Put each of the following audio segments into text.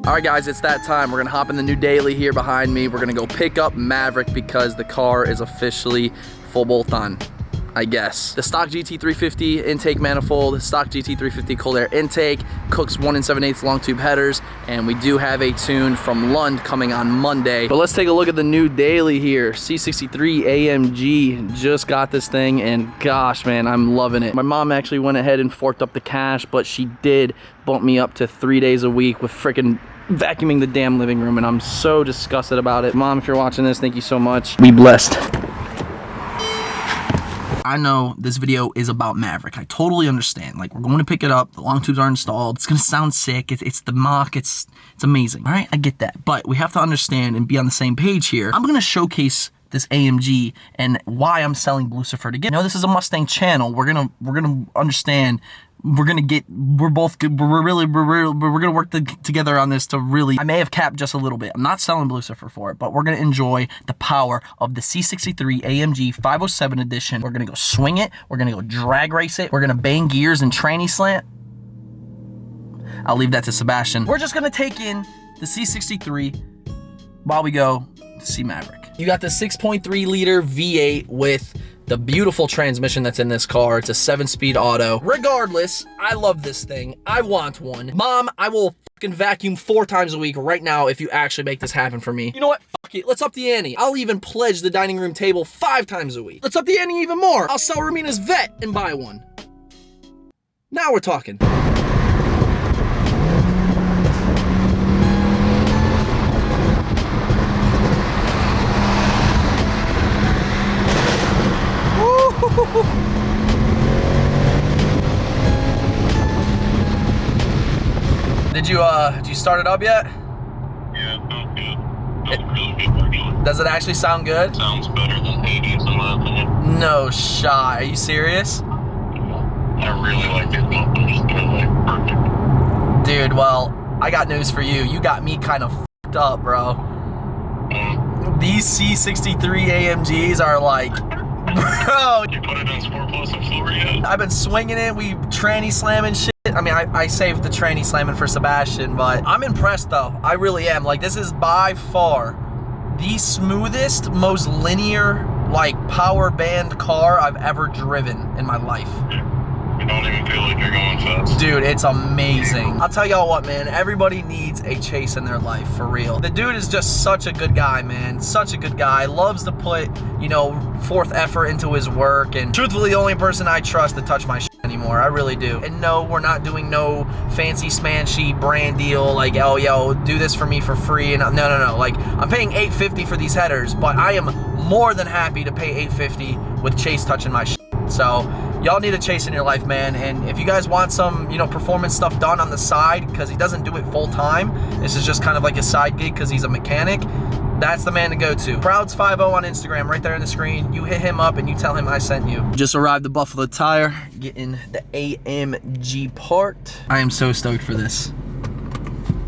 All right, guys, it's that time. We're gonna hop in the new daily here behind me. We're gonna go pick up Maverick because the car is officially full bolt on, I guess. The stock GT 350 intake manifold, stock GT 350 cold air intake, Kooks 1 7/8 long tube headers, and we do have a tune from Lund coming on Monday. But let's take a look at the new daily here. C63 AMG, just got this thing, and gosh, man, I'm loving it. My mom actually went ahead and forked up the cash, but she did bump me up to 3 days a week with freaking vacuuming the damn living room, and I'm so disgusted about it. Mom, if you're watching this, thank you so much. Be blessed. I know this video is about Maverick. I totally understand. Like, we're going to pick it up. The long tubes are installed. It's going to sound sick. It's the Mach. It's amazing. All right, I get that. But we have to understand and be on the same page here. I'm going to showcase this AMG and why I'm selling Lucifer to get. You know, this is a Mustang channel. We're gonna understand. We're gonna work together on this to really. I may have capped just a little bit. I'm not selling Lucifer for it, but we're gonna enjoy the power of the C63 AMG 507 edition. We're gonna go swing it. We're gonna go drag race it. We're gonna bang gears and tranny slant. I'll leave that to Sebastian. We're just gonna take in the C63 while we go to see Maverick. You got the 6.3 liter V8 with the beautiful transmission that's in this car. It's a 7-speed auto. Regardless, I love this thing. I want one. Mom, I will fucking vacuum 4 times a week right now if you actually make this happen for me. You know what? Fuck it. Let's up the ante. I'll even pledge the dining room table 5 times a week. Let's up the ante even more. I'll sell Ramina's vet and buy one. Now we're talking. Did you start it up yet? Yeah, it sounds good. Sounds really good, actually. Does it actually sound good? Sounds better than 80s, in my opinion. No shot. Are you serious? I really like it. It's like perfect. Dude, well, I got news for you. You got me kind of fucked up, bro. These C63 AMGs are like, bro. You put it in Sport Plus and Floor yet? I've been swinging it. We tranny slamming shit. I mean, I saved the tranny slamming for Sebastian, but I'm impressed though. I really am. Like, this is by far the smoothest, most linear, like, power band car I've ever driven in my life. You don't even feel like you're going fast. Dude, it's amazing. I'll tell y'all what, man. Everybody needs a Chase in their life, for real. The dude is just such a good guy, man. Such a good guy. Loves to put, you know, forth effort into his work. And truthfully, the only person I trust to touch my shit anymore. I really do. And no, we're not doing no fancy smanchy brand deal like, oh, yo, do this for me for free. And no. Like, I'm paying $850 for these headers, but I am more than happy to pay $850 with Chase touching my shit. So y'all need a Chase in your life, man. And if you guys want some, you know, performance stuff done on the side, because he doesn't do it full time, this is just kind of like a side gig because he's a mechanic, that's the man to go to. Prouds50 on Instagram, right there on the screen. You hit him up and you tell him I sent you. Just arrived at Buffalo Tire, getting the AMG part. I am so stoked for this.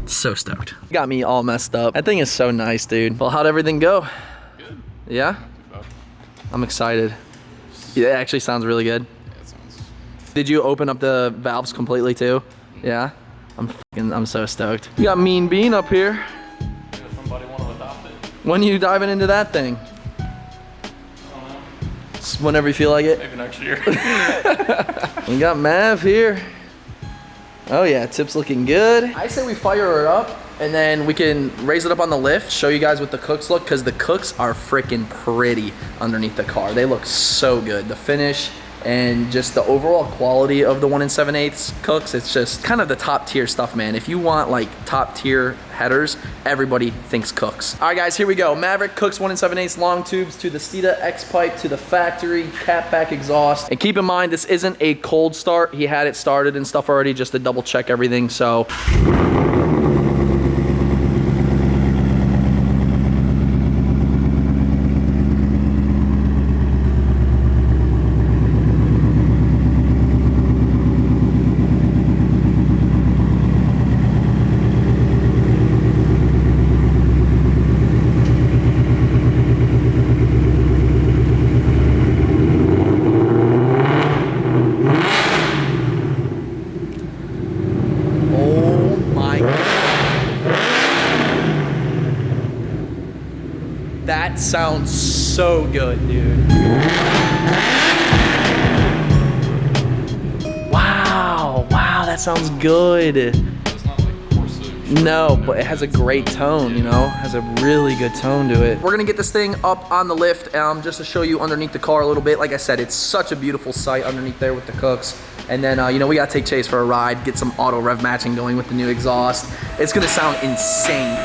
So stoked. Got me all messed up. That thing is so nice, dude. Well, how'd everything go? Good. Yeah? I'm excited. Yeah, it actually sounds really good. Yeah, it sounds. Did you open up the valves completely too? Yeah? I'm so stoked. You got Mean Bean up here. If somebody want to adopt it, When are you diving into that thing? I don't know. Just whenever you feel like it. Maybe next year. We got Mav here. Oh yeah, tip's looking good. I say we fire her up and then we can raise it up on the lift, show you guys what the Kooks look, because the Kooks are freaking pretty underneath the car. They look so good. The finish and just the overall quality of the 1 7/8 Kooks, it's just kind of the top tier stuff, man. If you want like top tier headers, everybody thinks Kooks. All right, guys, here we go. Maverick Kooks 1 7/8 long tubes to the Steeda X pipe to the factory catback exhaust. And keep in mind, this isn't a cold start. He had it started and stuff already just to double check everything. So. sounds so good, dude. Wow, that sounds good. It's not like Corsa. No, but it has a great tone, you know? It has a really good tone to it. We're gonna get this thing up on the lift just to show you underneath the car a little bit. Like I said, it's such a beautiful sight underneath there with the Kooks. And then, you know, we gotta take Chase for a ride, get some auto rev matching going with the new exhaust. It's gonna sound insane.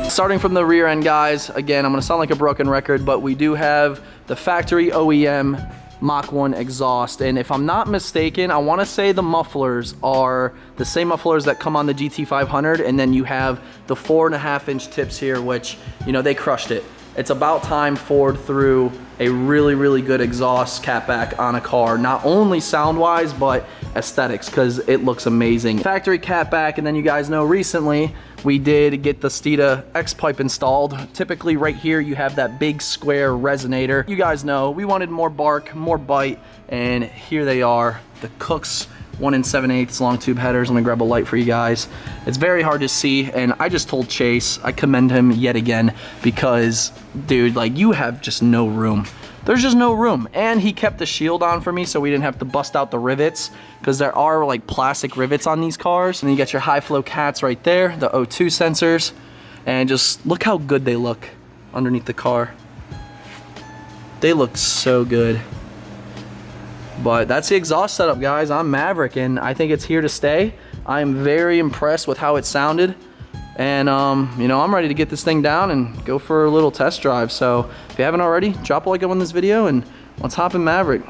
Starting from the rear end, guys, again, I'm gonna sound like a broken record, but we do have the factory OEM Mach 1 exhaust. And if I'm not mistaken, I wanna say the mufflers are the same mufflers that come on the GT 500, and then you have the 4.5-inch tips here, which, you know, they crushed it. It's about time Ford threw a really, really good exhaust catback on a car, not only sound-wise, but aesthetics, because it looks amazing. Factory catback, and then you guys know recently, we did get the Steeda X-pipe installed. Typically right here, you have that big square resonator. You guys know, we wanted more bark, more bite, and here they are, the Kooks 1 7/8 long tube headers. Let me grab a light for you guys. It's very hard to see, and I just told Chase, I commend him yet again, because, dude, like, you have just no room. There's just no room. And he kept the shield on for me so we didn't have to bust out the rivets, because there are like plastic rivets on these cars. And then you got your high flow cats right there, the O2 sensors, and just look how good they look underneath the car. They look so good. But that's the exhaust setup, guys, on Maverick, and I think it's here to stay. I'm very impressed with how it sounded. And, you know, I'm ready to get this thing down and go for a little test drive. So if you haven't already, drop a like on this video and let's hop in Maverick.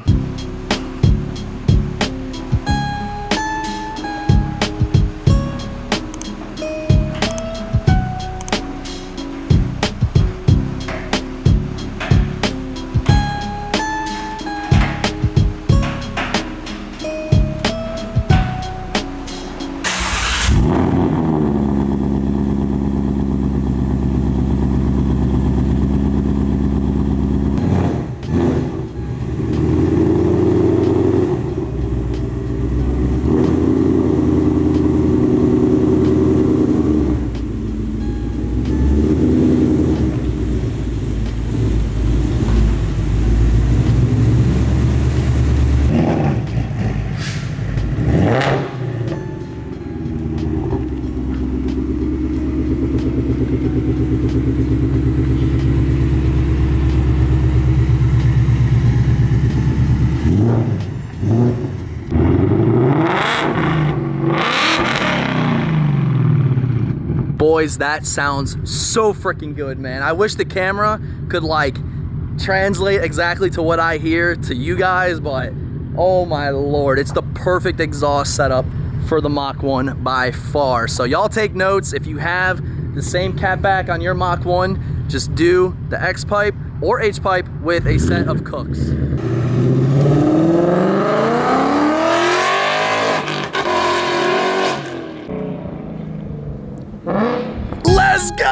Boys, that sounds so freaking good, man. I wish the camera could like translate exactly to what I hear to you guys, but oh my Lord, it's the perfect exhaust setup for the Mach 1 by far. So y'all take notes. If you have the same catback on your Mach 1, just do the X-pipe or H-pipe with a set of Kooks. Let's go!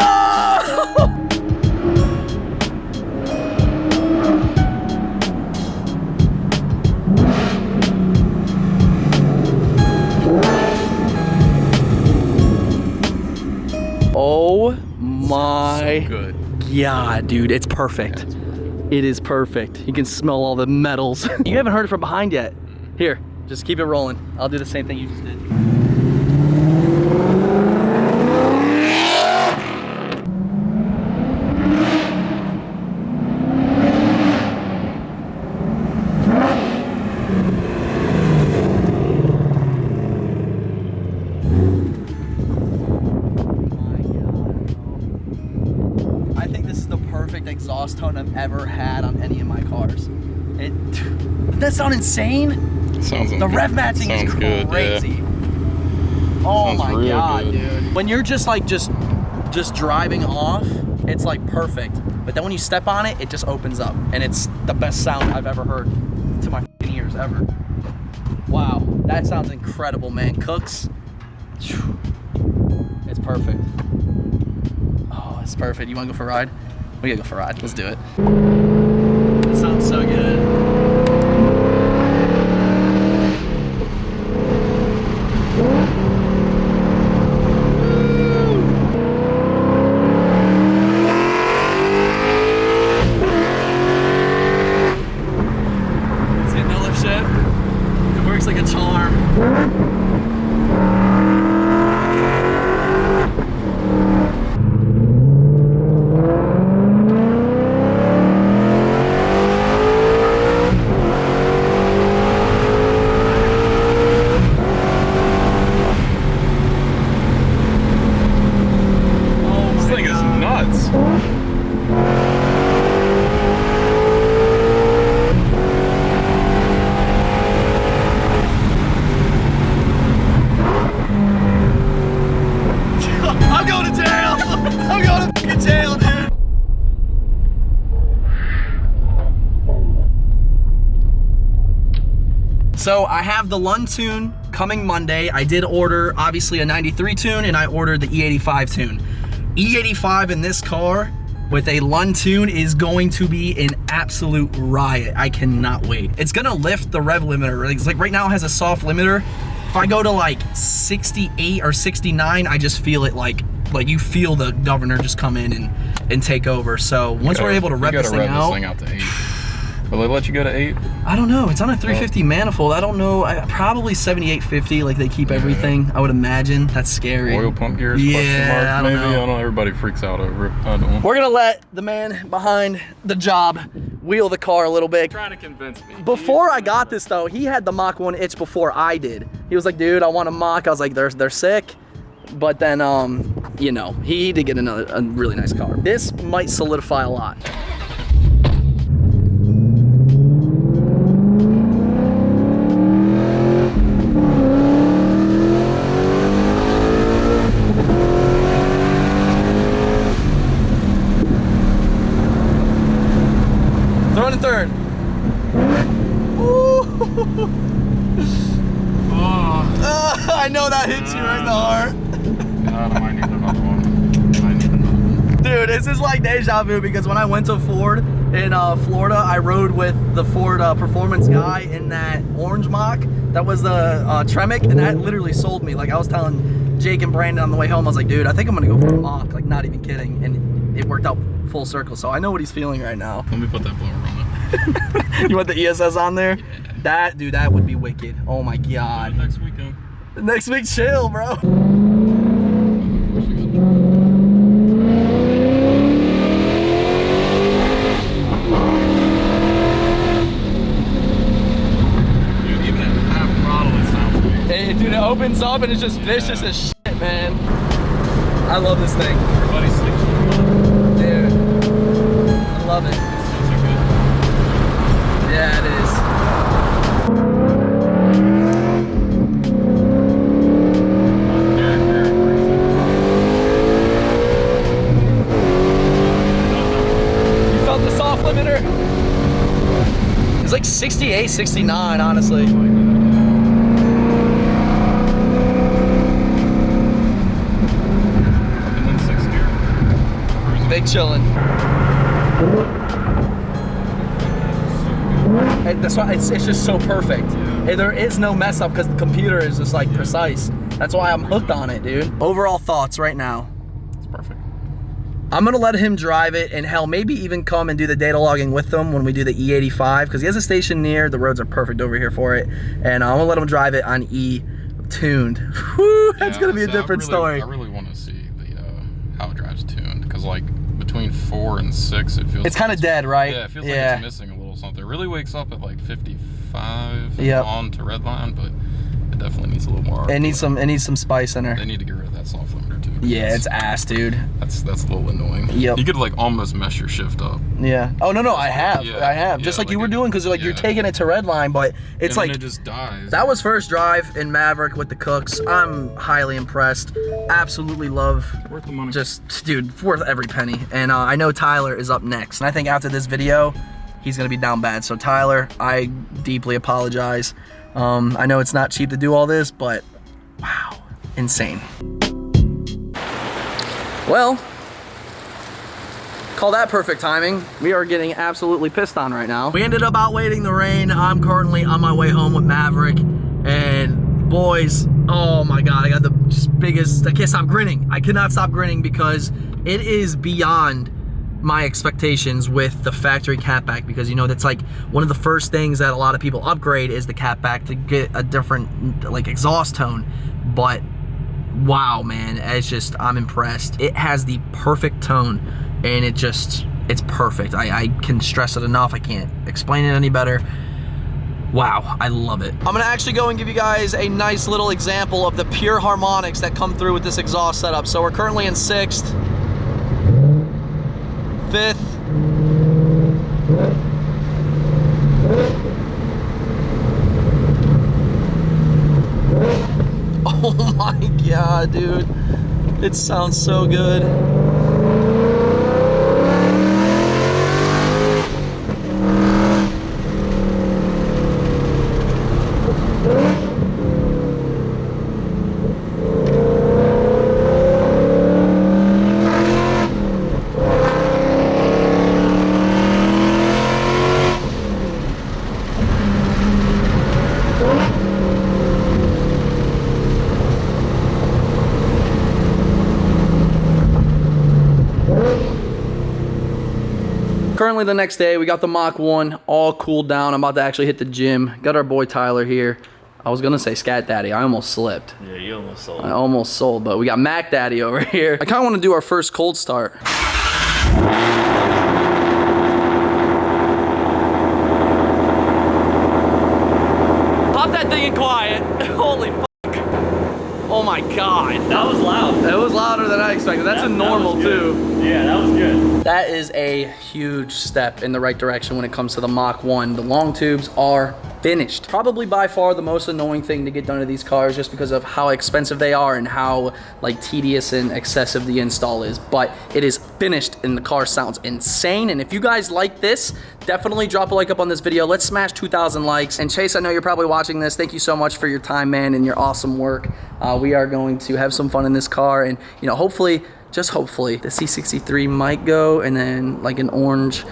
Oh my God, dude, it's perfect. It is perfect. You can smell all the metals. You haven't heard it from behind yet. Here, just keep it rolling. I'll do the same thing you just did. Exhaust tone I've ever had on any of my cars. Doesn't that sound insane? Sounds the rev matching is crazy. Good, yeah. Oh my God, good. dude. When you're just like just driving off, it's like perfect. But then when you step on it, it just opens up, and it's the best sound I've ever heard to my ears ever. Wow, that sounds incredible, man. Kooks, it's perfect. Oh, it's perfect. You want to go for a ride? We gotta go for a ride. Let's do it. It sounds so good. So I have the Lund tune coming Monday. I did order, obviously, a 93 tune, and I ordered the E85 tune. E85 in this car with a Lund tune is going to be an absolute riot. I cannot wait. It's gonna lift the rev limiter. It's like right now it has a soft limiter. If I go to like 68 or 69, I just feel it like you feel the governor just come in and take over. So once we're able to rev this thing out to 8. Will they let you go to 8? I don't know. It's on a 350 manifold. I don't know. Probably 7850. Like they keep everything. I would imagine. That's scary. Oil pump gears? Yeah, I don't know. I don't know. Everybody freaks out over it. I don't. We're gonna let the man behind the job wheel the car a little bit. Trying to convince me. Before I got this though, he had the Mach 1 itch before I did. He was like, dude, I want a Mach. I was like, they're sick. But then, you know, he did get a really nice car. This might solidify a lot. Throwing in third. I know that hits you right in the heart. God, I might need another one. Dude, this is like deja vu because when I went to Ford in Florida, I rode with the Ford performance guy in that orange Mach. That was the Tremec, and that literally sold me. Like I was telling Jake and Brandon on the way home, I was like, dude, I think I'm gonna go for a Mach. Like not even kidding. And it worked out full circle. So I know what he's feeling right now. Let me put that blower on it. You want the ESS on there? Yeah. That would be wicked. Oh my God. Next weekend. Next week, chill, bro. Dude, it opens up and it's just vicious as shit, man. I love this thing. Everybody sleeps. Dude, I love it. Yeah, it is. You felt the soft limiter? It's like 68, 69, honestly. Big chillin'. And that's why it's just so perfect. And there is no mess up because the computer is just like precise. That's why I'm hooked on it, dude. Overall thoughts right now. It's perfect. I'm gonna let him drive it, and hell, maybe even come and do the data logging with him when we do the E85 because he has a station near. The roads are perfect over here for it, and I'm gonna let him drive it on E-tuned. Whew, that's gonna be a different story. I really want to see the how it drives tuned because like between 4 and 6 it feels it's kind of dead, right? Yeah, it feels like it's missing a little something. It really wakes up at like 55 on to red line, but it definitely needs a little more. It needs some spice in her. They need to get rid of that soft limiter too. Yeah, it's ass, dude. That's a little annoying. Yep. You could like almost mess your shift up. Yeah. Oh no, I have. Yeah, I have. Just like you were doing, because like you're taking it to red line, but it's like it just dies. That was first drive in Maverick with the Kooks. I'm highly impressed. Absolutely love. Worth the money. Just, dude, worth every penny. And I know Tyler is up next, and I think after this video, he's gonna be down bad. So Tyler, I deeply apologize. I know it's not cheap to do all this, but wow, insane. Well, call that perfect timing. We are getting absolutely pissed on right now. We ended up outwaiting the rain. I'm currently on my way home with Maverick, and boys, oh my God, I got the just biggest, I can't stop grinning. I cannot stop grinning because it is beyond my expectations with the factory catback, because you know that's like one of the first things that a lot of people upgrade is the catback to get a different like exhaust tone. But wow, man, it's just, I'm impressed. It has the perfect tone, and it's perfect. I can stress it enough. I can't explain it any better. Wow, I love it. I'm gonna actually go and give you guys a nice little example of the pure harmonics that come through with this exhaust setup. So we're currently in 6th, 5th, oh my God, dude. It sounds so good. finally the next day, we got the Mach 1 all cooled down. I'm about to actually hit the gym. Got our boy Tyler here. I was gonna say Scat Daddy. I almost slipped. Yeah, you almost sold. I almost sold, but we got Mac Daddy over here. I kinda wanna do our first cold start. Pop that thing in quiet. Holy fuck. Oh my God. That was loud. It was louder than I expected. That's a normal too. Yeah, that was good. That is a huge step in the right direction when it comes to the Mach 1. The long tubes are finished. Probably by far the most annoying thing to get done to these cars just because of how expensive they are and how like tedious and excessive the install is. But it is finished and the car sounds insane. And if you guys like this, definitely drop a like up on this video. Let's smash 2,000 likes. And Chase, I know you're probably watching this. Thank you so much for your time, man, and your awesome work. We are going to have some fun in this car, and you know, hopefully, just hopefully, the C63 might go, and then like an orange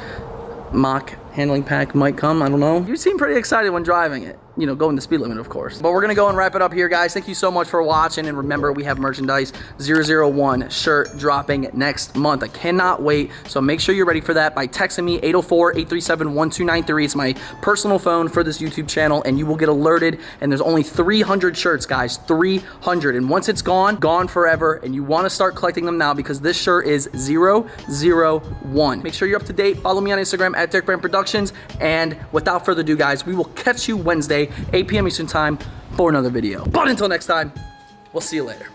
Mach handling pack might come. I don't know. You seem pretty excited when driving it. You know, going the speed limit, of course. But we're gonna go and wrap it up here, guys. Thank you so much for watching, and remember, we have merchandise 001 shirt dropping next month. I cannot wait, so make sure you're ready for that by texting me 804-837-1293. It's my personal phone for this YouTube channel, and you will get alerted. And there's only 300 shirts, guys, 300. And once it's gone, gone forever, and you wanna start collecting them now because this shirt is 001. Make sure you're up to date. Follow me on Instagram at DerekBaranProductions, and without further ado, guys, we will catch you Wednesday, 8 p.m. Eastern time for another video. But until next time, we'll see you later.